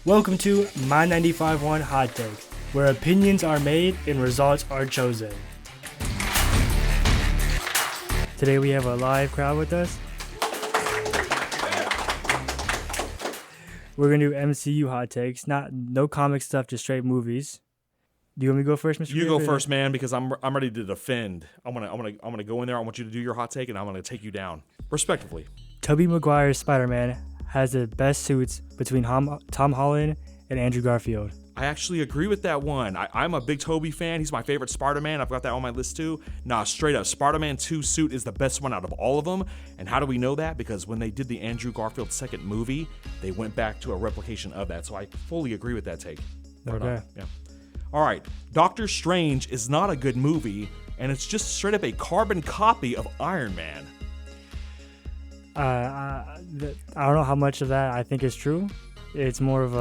Welcome to My 95.1 Hot Takes, where opinions are made and results are chosen. Today we have a live crowd with us. We're gonna do MCU hot takes, no comic stuff, just straight movies. Do you want me to go first, Mr. You Griffin? go first, man, because I'm ready to defend. I'm gonna go in there. I want you to do your hot take, and I'm gonna take you down respectively. Tobey Maguire's Spider-Man has the best suits between Tom Holland and Andrew Garfield. I actually agree with that one. I'm a big Tobey fan. He's my favorite Spider-Man. I've got that on my list too. Nah, straight up, Spider-Man 2 suit is the best one out of all of them. And how do we know that? Because when they did the Andrew Garfield second movie, they went back to a replication of that. So I fully agree with that take. Okay. Yeah. All right, Doctor Strange is not a good movie, and it's just straight up a carbon copy of Iron Man. I don't know how much of that I think is true. It's more of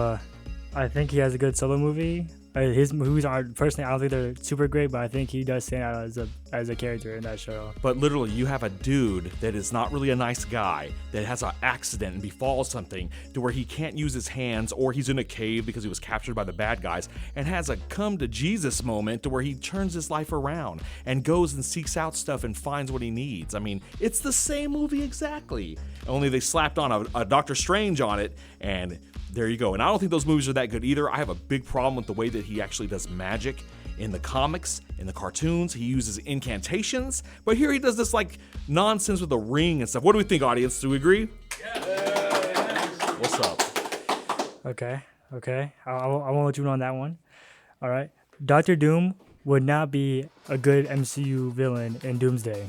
I think he has a good solo movie. His movies are, personally, I don't think they're super great, but I think he does stand out as a character in that show. But literally, you have a dude that is not really a nice guy, that has an accident and befalls something to where he can't use his hands, or he's in a cave because he was captured by the bad guys, and has a come to Jesus moment to where he turns his life around and goes and seeks out stuff and finds what he needs. I mean, it's the same movie exactly, only they slapped on a Doctor Strange on it, and there you go. And I don't think those movies are that good either. I have a big problem with the way that he actually does magic in the comics, in the cartoons. He uses incantations, but here he does this like nonsense with a ring and stuff. What do we think, audience? Do we agree? Yeah. What's up? Okay. I won't let you in on that one. All right. Doctor Doom would not be a good MCU villain in Doomsday.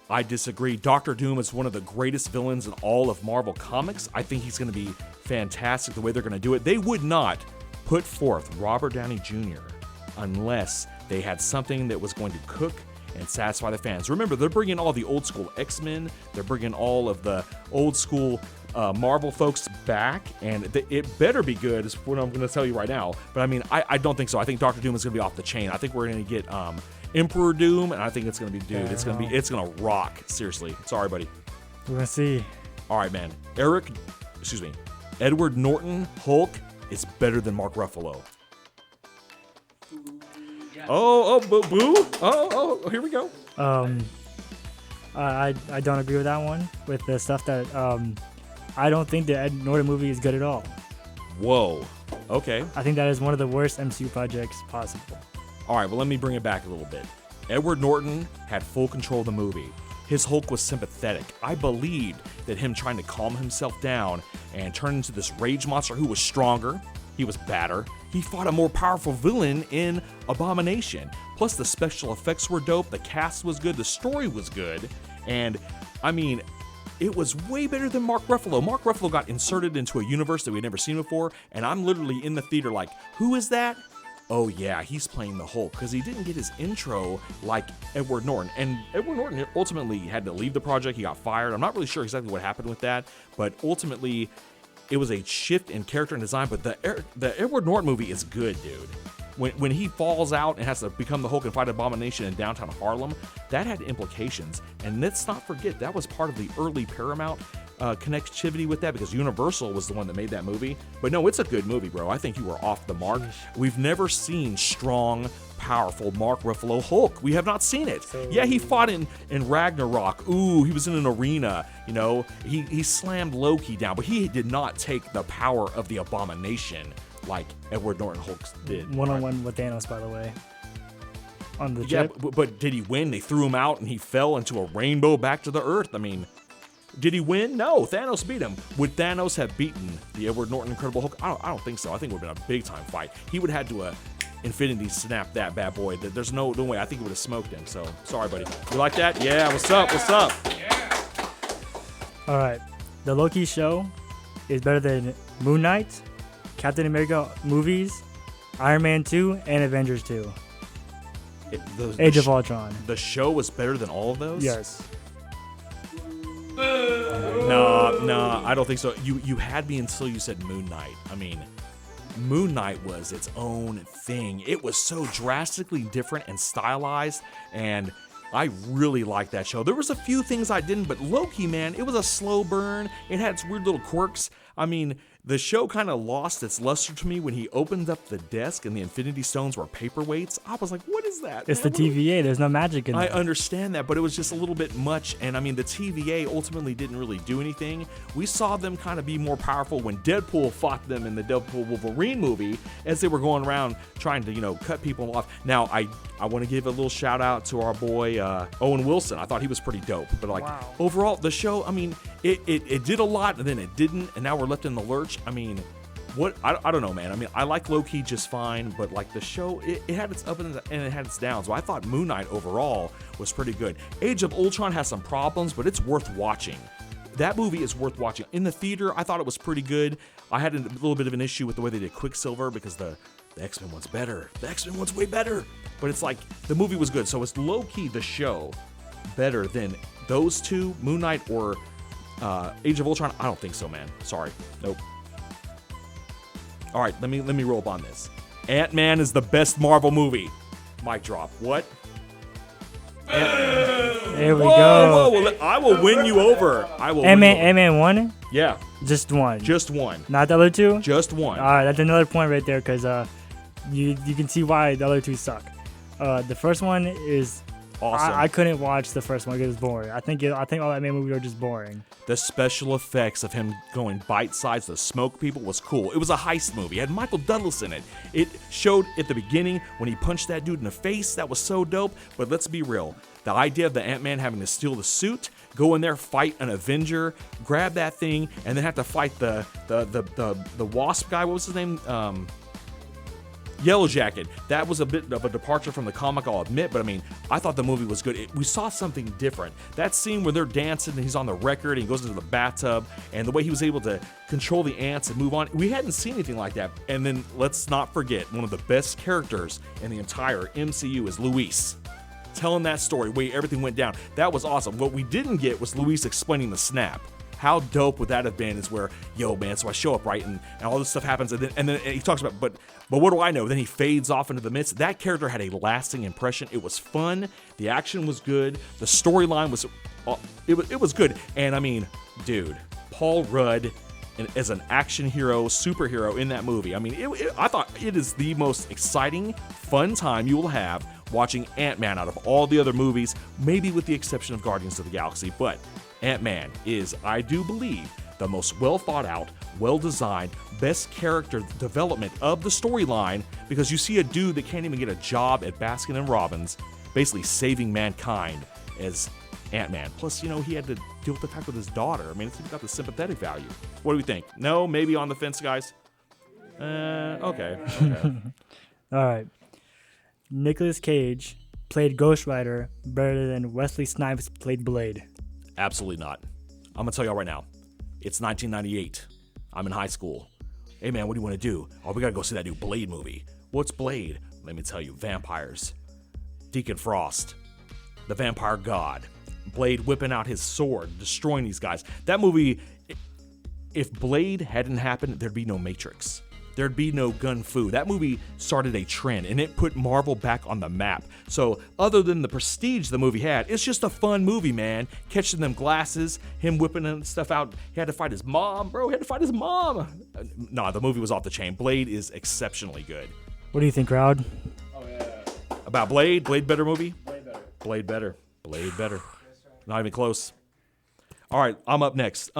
I disagree. Doctor Doom is one of the greatest villains in all of Marvel Comics. I think he's going to be fantastic the way they're going to do it. They would not put forth Robert Downey Jr. unless they had something that was going to cook and satisfy the fans. Remember, they're bringing all the old school X-Men. They're bringing all of the old school Marvel folks back, and it better be good is what I'm going to tell you right now. But I mean, I don't think so. I think Doctor Doom is going to be off the chain. I think we're going to get Emperor Doom, and I think it's gonna be, dude. It's gonna rock. Seriously, sorry, buddy. We're gonna see. All right, man. Edward Norton Hulk is better than Mark Ruffalo. Boo. Oh, here we go. I don't agree with that one. With the stuff that I don't think the Ed Norton movie is good at all. Whoa. Okay. I think that is one of the worst MCU projects possible. All right, well, let me bring it back a little bit. Edward Norton had full control of the movie. His Hulk was sympathetic. I believed that him trying to calm himself down and turn into this rage monster who was stronger, he was badder, he fought a more powerful villain in Abomination. Plus, the special effects were dope, the cast was good, the story was good, and, I mean, it was way better than Mark Ruffalo. Mark Ruffalo got inserted into a universe that we'd never seen before, and I'm literally in the theater like, who is that? Oh yeah, he's playing the Hulk, because he didn't get his intro like Edward Norton. And Edward Norton ultimately had to leave the project. He got fired. I'm not really sure exactly what happened with that, but ultimately it was a shift in character and design. But the Edward Norton movie is good, dude. When he falls out and has to become the Hulk and fight Abomination in downtown Harlem, that had implications. And let's not forget, that was part of the early Paramount connectivity with that, because Universal was the one that made that movie. But no, it's a good movie, bro. I think you were off the mark. We've never seen strong, powerful Mark Ruffalo Hulk. We have not seen it. Yeah, he fought in Ragnarok. Ooh, he was in an arena. You know, he slammed Loki down, but he did not take the power of the Abomination like Edward Norton Hulk did. One-on-one with Thanos, by the way. On the yeah, jet. but did he win? They threw him out and he fell into a rainbow back to the earth. I mean, did he win? No, Thanos beat him. Would Thanos have beaten the Edward Norton Incredible Hulk? I don't think so. I think it would have been a big-time fight. He would have had to Infinity snap that bad boy. There's no way. I think it would have smoked him. So, sorry, buddy. You like that? Yeah, what's up? Yeah. All right. The Loki show is better than Moon Knight, Captain America movies, Iron Man 2, and Avengers 2. Age of Ultron. The show was better than all of those? Yes. No, I don't think so. You had me until you said Moon Knight. I mean, Moon Knight was its own thing. It was so drastically different and stylized, and I really liked that show. There was a few things I didn't, but Loki, man, it was a slow burn. It had its weird little quirks. I mean, The show kind of lost its luster to me when he opened up the desk and the Infinity Stones were paperweights. I was like, what is that? It's man? the TVA. There's no magic in it. I understand that, but it was just a little bit much. And I mean, the TVA ultimately didn't really do anything. We saw them kind of be more powerful when Deadpool fought them in the Deadpool Wolverine movie as they were going around trying to, cut people off. Now, I want to give a little shout out to our boy Owen Wilson. I thought he was pretty dope. But overall, the show, I mean, it did a lot and then it didn't. And now we're left in the lurch. I mean, I don't know, man. I mean, I like Loki just fine, but like the show, it had its up and it had its downs. So I thought Moon Knight overall was pretty good. Age of Ultron has some problems, but it's worth watching. That movie is worth watching. In the theater, I thought it was pretty good. I had a little bit of an issue with the way they did Quicksilver because the X-Men one's better. The X-Men one's way better. But it's like, the movie was good. So it's low-key the show better than those two, Moon Knight or Age of Ultron? I don't think so, man. Sorry. Nope. All right, let me roll up on this. Ant-Man is the best Marvel movie. Mic drop. What? There we go. Whoa, I will win you over. Ant-Man 1? Yeah. Just one. Just one. Not the other two? Just one. All right, that's another point right there because you can see why the other two suck. The first one is awesome. I couldn't watch the first one because it's boring. I think all Ant-Man movies are just boring. The special effects of him going bite-sized to smoke people was cool. It was a heist movie. It had Michael Douglas in it. It showed at the beginning when he punched that dude in the face. That was so dope. But let's be real. The idea of the Ant-Man having to steal the suit, go in there, fight an Avenger, grab that thing, and then have to fight the Wasp guy. What was his name? Yellow Jacket. That was a bit of a departure from the comic, I'll admit, but I mean, I thought the movie was good. We saw something different. That scene where they're dancing and he's on the record and he goes into the bathtub and the way he was able to control the ants and move on, we hadn't seen anything like that. And then let's not forget, one of the best characters in the entire MCU is Luis. Telling that story, where everything went down. That was awesome. What we didn't get was Luis explaining the snap. How dope would that have been? Is where, yo, man, so I show up, right, and all this stuff happens, and then he talks about, but what do I know? Then he fades off into the midst. That character had a lasting impression. It was fun. The action was good. The storyline was, it was good. And I mean, dude, Paul Rudd as an action hero, superhero in that movie. I mean, I thought it is the most exciting, fun time you will have watching Ant-Man out of all the other movies, maybe with the exception of Guardians of the Galaxy, but Ant-Man is, I do believe, the most well thought out, well designed, best character development of the storyline, because you see a dude that can't even get a job at Baskin & Robbins basically saving mankind as Ant-Man. Plus, he had to deal with the fact with his daughter. I mean, it's got the sympathetic value. What do we think? No? Maybe on the fence, guys? Okay. All right. Nicolas Cage played Ghost Rider better than Wesley Snipes played Blade. Absolutely not. I'm going to tell y'all right now. It's 1998. I'm in high school. Hey, man, what do you want to do? Oh, we got to go see that new Blade movie. What's Blade? Let me tell you. Vampires. Deacon Frost. The vampire god. Blade whipping out his sword, destroying these guys. That movie, if Blade hadn't happened, there'd be no Matrix. There'd be no gun fu. That movie started a trend, and it put Marvel back on the map. So other than the prestige the movie had, it's just a fun movie, man. Catching them glasses, him whipping stuff out. He had to fight his mom, bro. He had to fight his mom. Nah, the movie was off the chain. Blade is exceptionally good. What do you think, crowd? Oh, yeah. About Blade? Blade better movie? Way better. Blade better. Blade better. Not even close. All right, I'm up next.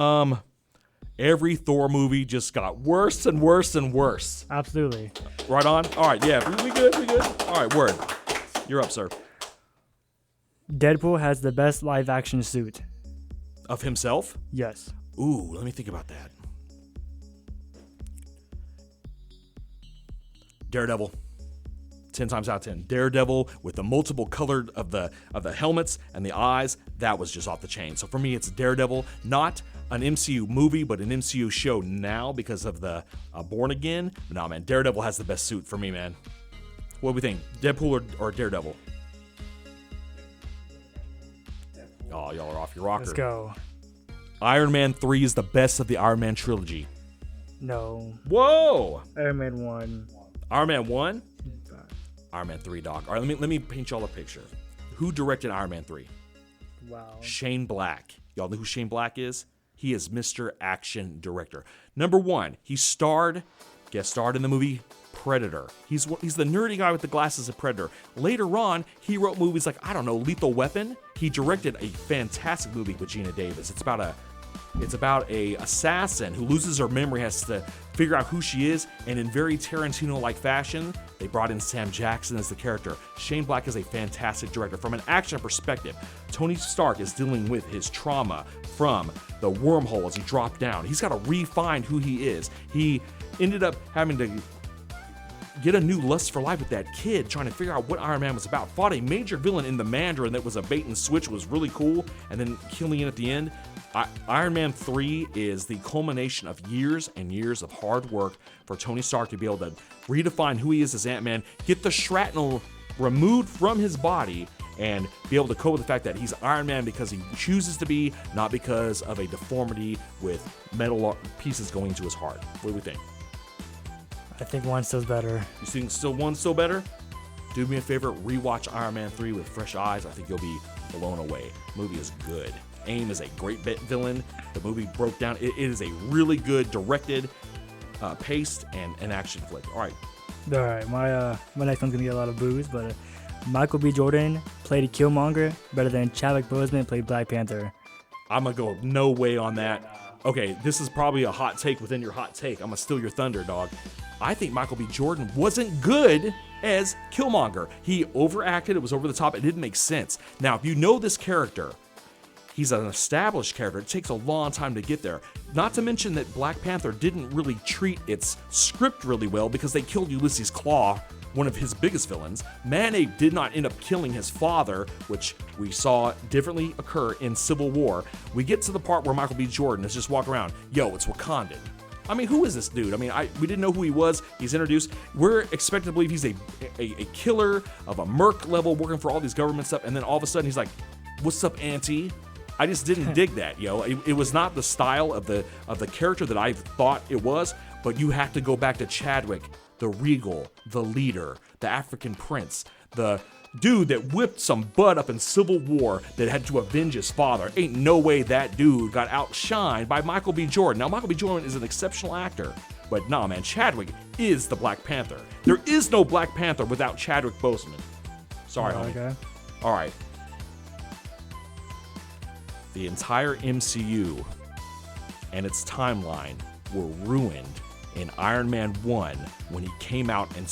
Every Thor movie just got worse and worse and worse. Absolutely. Right on? All right, yeah, we good? All right, word. You're up, sir. Deadpool has the best live-action suit. Of himself? Yes. Ooh, let me think about that. Daredevil. 10 times out of 10. Daredevil with the multiple colored of the helmets and the eyes, that was just off the chain. So for me, it's Daredevil, not an MCU movie, but an MCU show now because of the Born Again. But nah, man, Daredevil has the best suit for me, man. What do we think? Deadpool or Daredevil? Oh, y'all are off your rocker. Let's go. Iron Man 3 is the best of the Iron Man trilogy. No. Whoa! Iron Man 1. Iron Man 1? Iron Man 3, Doc. All right, let me paint y'all a picture. Who directed Iron Man 3? Wow. Shane Black. Y'all know who Shane Black is? He is Mr. Action Director. Number one, he guest starred in the movie Predator. He's the nerdy guy with the glasses of Predator. Later on, he wrote movies like, I don't know, Lethal Weapon. He directed a fantastic movie with Gina Davis. It's about a assassin who loses her memory, has to figure out who she is, and in very Tarantino-like fashion, they brought in Sam Jackson as the character. Shane Black is a fantastic director. From an action perspective, Tony Stark is dealing with his trauma from the wormhole as he dropped down. He's got to refine who he is. He ended up having to get a new lust for life with that kid, trying to figure out what Iron Man was about. Fought a major villain in the Mandarin that was a bait and switch, was really cool, and then killing it at the end. Iron Man 3 is the culmination of years and years of hard work for Tony Stark to be able to redefine who he is as Ant-Man, get the shrapnel removed from his body, and be able to cope with the fact that he's Iron Man because he chooses to be, not because of a deformity with metal pieces going to his heart. What do we think? I think one's still better. You think one's still better? Do me a favor, rewatch Iron Man 3 with fresh eyes. I think you'll be blown away. The movie is good. AIM is a great villain. The movie broke down. It is a really good directed, paced, and an action flick. All right. My next one's gonna get a lot of boos, but Michael B. Jordan played Killmonger better than Chadwick Boseman played Black Panther. I'm gonna go no way on that. Okay, this is probably a hot take within your hot take. I'm gonna steal your thunder, dog. I think Michael B. Jordan wasn't good as Killmonger. He overacted. It was over the top. It didn't make sense. Now, if you know this character, he's an established character. It takes a long time to get there. Not to mention that Black Panther didn't really treat its script really well because they killed Ulysses Klaue, one of his biggest villains. Mane did not end up killing his father, which we saw differently occur in Civil War. We get to the part where Michael B. Jordan is just walking around. Yo, it's Wakandan. I mean, who is this dude? I mean, we didn't know who he was. He's introduced. We're expected to believe he's a killer of a merc level working for all these government stuff. And then all of a sudden he's like, what's up, auntie? I just didn't dig that, yo. It was not the style of the character that I thought it was, but you have to go back to Chadwick, the regal, the leader, the African prince, the dude that whipped some butt up in Civil War that had to avenge his father. Ain't no way that dude got outshined by Michael B. Jordan. Now, Michael B. Jordan is an exceptional actor, but nah, man, Chadwick is the Black Panther. There is no Black Panther without Chadwick Boseman. Sorry, homie. Okay. All right. The entire MCU and its timeline were ruined in Iron Man 1 when he came out and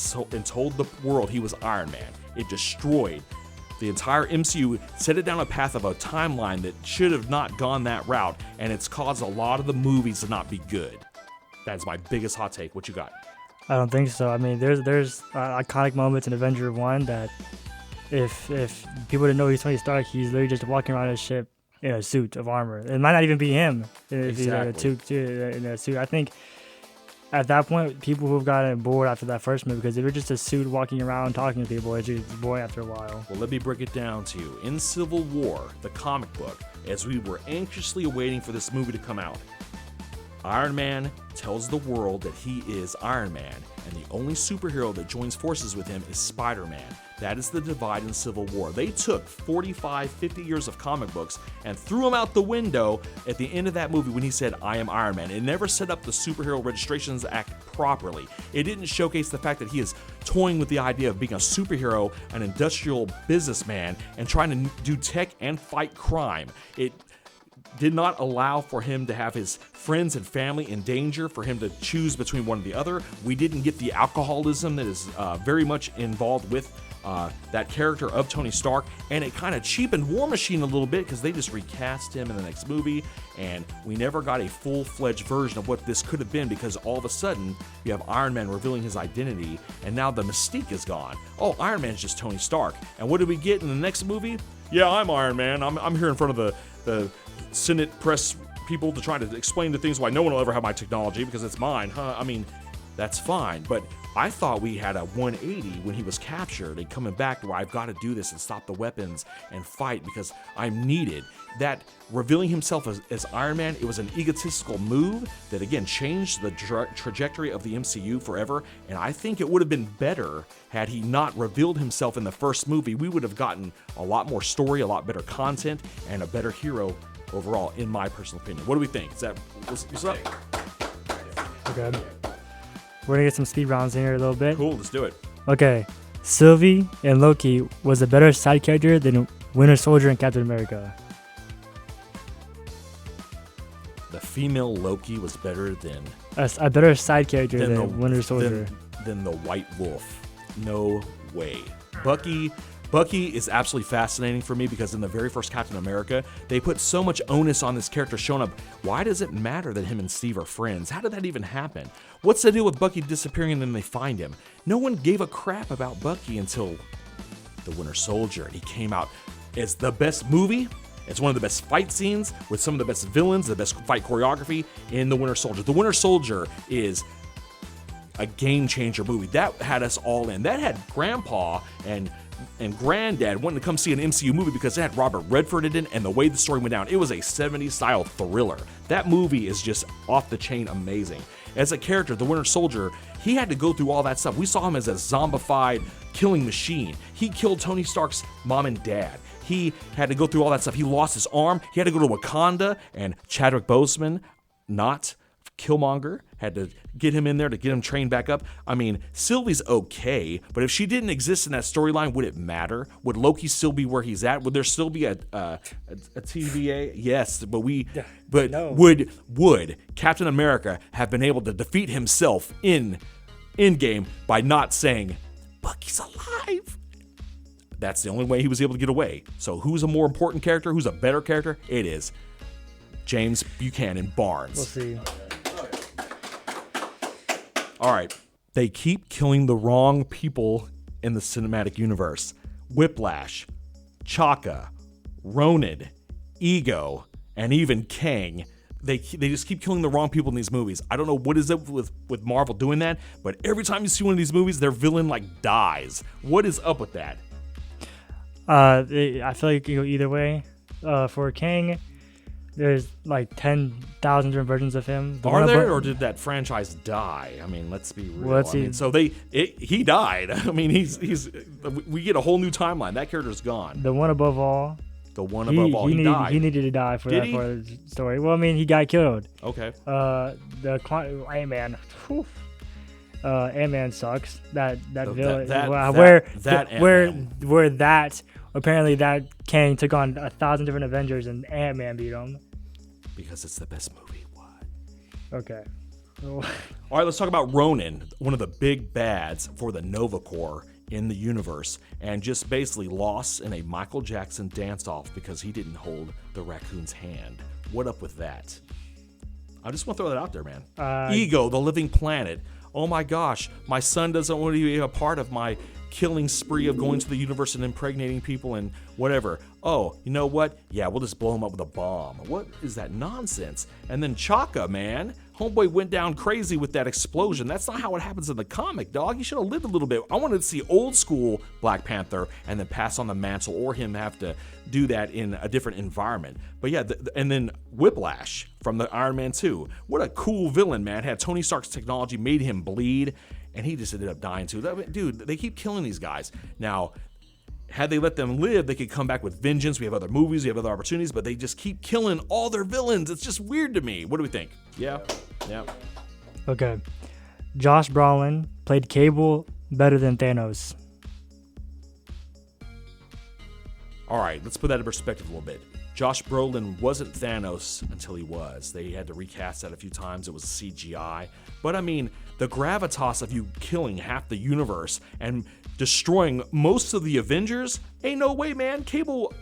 told the world he was Iron Man. It destroyed the entire MCU, set it down a path of a timeline that should have not gone that route, and it's caused a lot of the movies to not be good. That's my biggest hot take. What you got? I don't think so. I mean, there's iconic moments in Avenger 1 that if people didn't know he's Tony Stark, he's literally just walking around his ship in a suit of armor. It might not even be him if Exactly. he's in a suit. I think at that point, people who've gotten bored after that first movie, because if you're just a suit walking around talking to people, it's just boring after a while. Well, let me break it down to you. In Civil War, the comic book, as we were anxiously awaiting for this movie to come out, Iron Man tells the world that he is Iron Man, and the only superhero that joins forces with him is Spider-Man. That is the divide in Civil War. They took 45, 50 years of comic books and threw them out the window at the end of that movie when he said, I am Iron Man. It never set up the Superhero Registrations Act properly. It didn't showcase the fact that he is toying with the idea of being a superhero, an industrial businessman, and trying to do tech and fight crime. It did not allow for him to have his friends and family in danger, for him to choose between one or the other. We didn't get the alcoholism that is very much involved with that character of Tony Stark, and it kind of cheapened War Machine a little bit because they just recast him in the next movie, and we never got a full-fledged version of what this could have been, because all of a sudden you have Iron Man revealing his identity, and now the mystique is gone. Oh, Iron Man's just Tony Stark. And what did we get in the next movie? Yeah, I'm Iron Man. I'm here in front of the Senate press people to try to explain the things why no one will ever have my technology because it's mine, huh? I mean, that's fine, but I thought we had a 180 when he was captured and coming back to where I've got to do this and stop the weapons and fight because I'm needed. That revealing himself as Iron Man, it was an egotistical move that again changed the trajectory of the MCU forever, and I think it would have been better had he not revealed himself in the first movie. We would have gotten a lot more story, a lot better content, and a better hero overall, in my personal opinion. What do we think? Is that what's up? Okay. We're gonna get some speed rounds in here a little bit. Cool, let's do it. Okay. Sylvie and Loki was a better side character than Winter Soldier and Captain America. The female Loki was better than A better side character than Winter Soldier. Than the White Wolf. No way. Bucky is absolutely fascinating for me because in the very first Captain America, they put so much onus on this character showing up. Why does it matter that him and Steve are friends? How did that even happen? What's the deal with Bucky disappearing and then they find him? No one gave a crap about Bucky until the Winter Soldier. And he came out as the best movie. It's one of the best fight scenes with some of the best villains, the best fight choreography in the Winter Soldier. The Winter Soldier is a game changer movie. That had us all in. That had Grandpa and Granddad wanting to come see an MCU movie because it had Robert Redford in it and the way the story went down. It was a 70s style thriller. That movie is just off the chain amazing. As a character, the Winter Soldier, he had to go through all that stuff. We saw him as a zombified killing machine. He killed Tony Stark's mom and dad. He had to go through all that stuff. He lost his arm. He had to go to Wakanda, and Chadwick Boseman, not Killmonger, had to get him in there to get him trained back up. I mean, Sylvie's okay, but if she didn't exist in that storyline, would it matter? Would Loki still be where he's at? Would there still be a TVA? Yes, but no. Would Captain America have been able to defeat himself in Endgame by not saying, Bucky's alive? That's the only way he was able to get away. So who's a more important character? Who's a better character? It is James Buchanan Barnes. We'll see. All right. They keep killing the wrong people in the cinematic universe. Whiplash, Chaka, Ronan, Ego, and even Kang. They just keep killing the wrong people in these movies. I don't know what is up with Marvel doing that, but every time you see one of these movies, their villain dies. What is up with that? I feel like you go either way. For Kang, there's 10,000 different versions of him. Are there, or did that franchise die? I mean, let's be real. Well, he died. I mean, we get a whole new timeline. That character's gone. The one above all. The one above all. He died. He needed to die for Did that he? part of the story. Well, I mean, he got killed. Okay. Ant-Man. Ant-Man sucks. That villain. Where that apparently that Kang took on 1,000 different Avengers and Ant-Man beat him. Because it's the best movie. What? Okay. All right, let's talk about Ronan, one of the big bads for the Nova Corps in the universe, and just basically lost in a Michael Jackson dance-off because he didn't hold the raccoon's hand. What up with that? I just want to throw that out there, man. Ego, the living planet. Oh my gosh, my son doesn't want to be a part of my killing spree of going to the universe and impregnating people and whatever. Oh, you know what? Yeah, we'll just blow him up with a bomb. What is that nonsense? And then Chaka, man. Homeboy went down crazy with that explosion. That's not how it happens in the comic, dog. You should have lived a little bit. I wanted to see old school Black Panther and then pass on the mantle, or him have to do that in a different environment. But yeah, and then Whiplash from the Iron Man 2. What a cool villain, man. Had Tony Stark's technology, made him bleed, and he just ended up dying too. Dude, they keep killing these guys. Now, had they let them live, they could come back with vengeance. We have other movies, we have other opportunities, but they just keep killing all their villains. It's just weird to me. What do we think? Yeah. Okay. Josh Brolin played Cable better than Thanos. All right, let's put that in perspective a little bit. Josh Brolin wasn't Thanos until he was. They had to recast that a few times. It was CGI. But I mean, the gravitas of you killing half the universe and destroying most of the Avengers, ain't no way, man. Cable,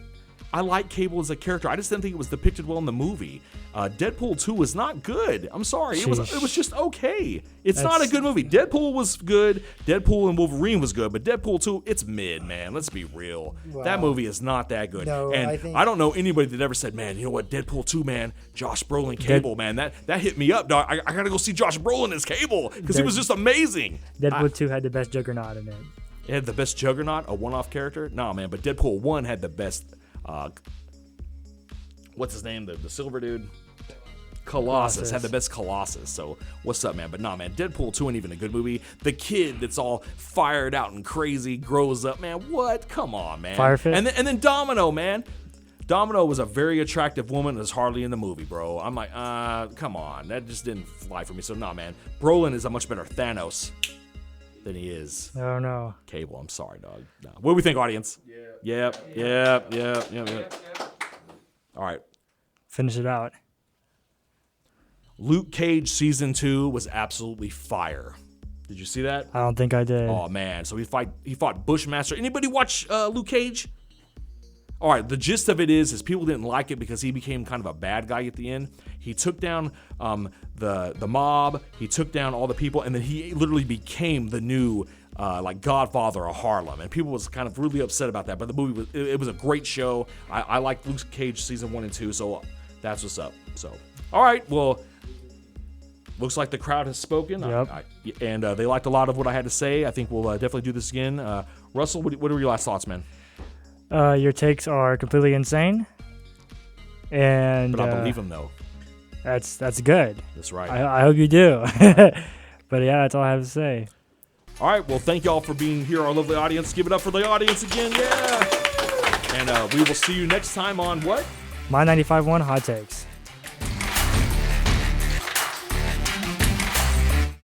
I like Cable as a character. I just didn't think it was depicted well in the movie. Deadpool 2 was not good. I'm sorry. It was just okay. That's not a good movie. Deadpool was good. Deadpool and Wolverine was good. But Deadpool 2, it's mid, man. Let's be real. Wow. That movie is not that good. No, and I don't know anybody that ever said, man, you know what, Deadpool 2, man, Josh Brolin, Cable, man, that hit me up, dog. I got to go see Josh Brolin as Cable because he was just amazing. Deadpool 2 had the best Juggernaut in it. It had the best Juggernaut, a one-off character? Nah, man, but Deadpool 1 had the best, what's his name, the silver dude? Colossus had the best Colossus. So what's up, man? But nah, man, Deadpool 2 ain't even a good movie. The kid that's all fired out and crazy grows up, man. What? Come on, man. Firefist? And then Domino, man. Domino was a very attractive woman that's hardly in the movie, bro. I'm like, come on. That just didn't fly for me. So, nah, man. Brolin is a much better Thanos than he is Oh no. Cable. I'm sorry, dog. Nah. What do we think, audience? Yep. All right. Finish it out. Luke Cage Season 2 was absolutely fire. Did you see that? I don't think I did. Oh, man. So he fought Bushmaster. Anybody watch Luke Cage? All right, the gist of it is people didn't like it because he became kind of a bad guy at the end. He took down the mob, he took down all the people, and then he literally became the new like Godfather of Harlem. And people was kind of really upset about that. But the movie it was a great show. I liked Luke Cage Season 1 and 2, so that's what's up. So, all right, well, looks like the crowd has spoken. Yep. And they liked a lot of what I had to say. I think we'll definitely do this again. Russell, what are your last thoughts, man? Your takes are completely insane, and But I believe him, though. that's good. That's right. I hope you do. But yeah, that's all I have to say. All right, well, thank y'all for being here, our lovely audience. Give it up for the audience again, yeah! And we will see you next time on what? My 95.1 Hot Takes.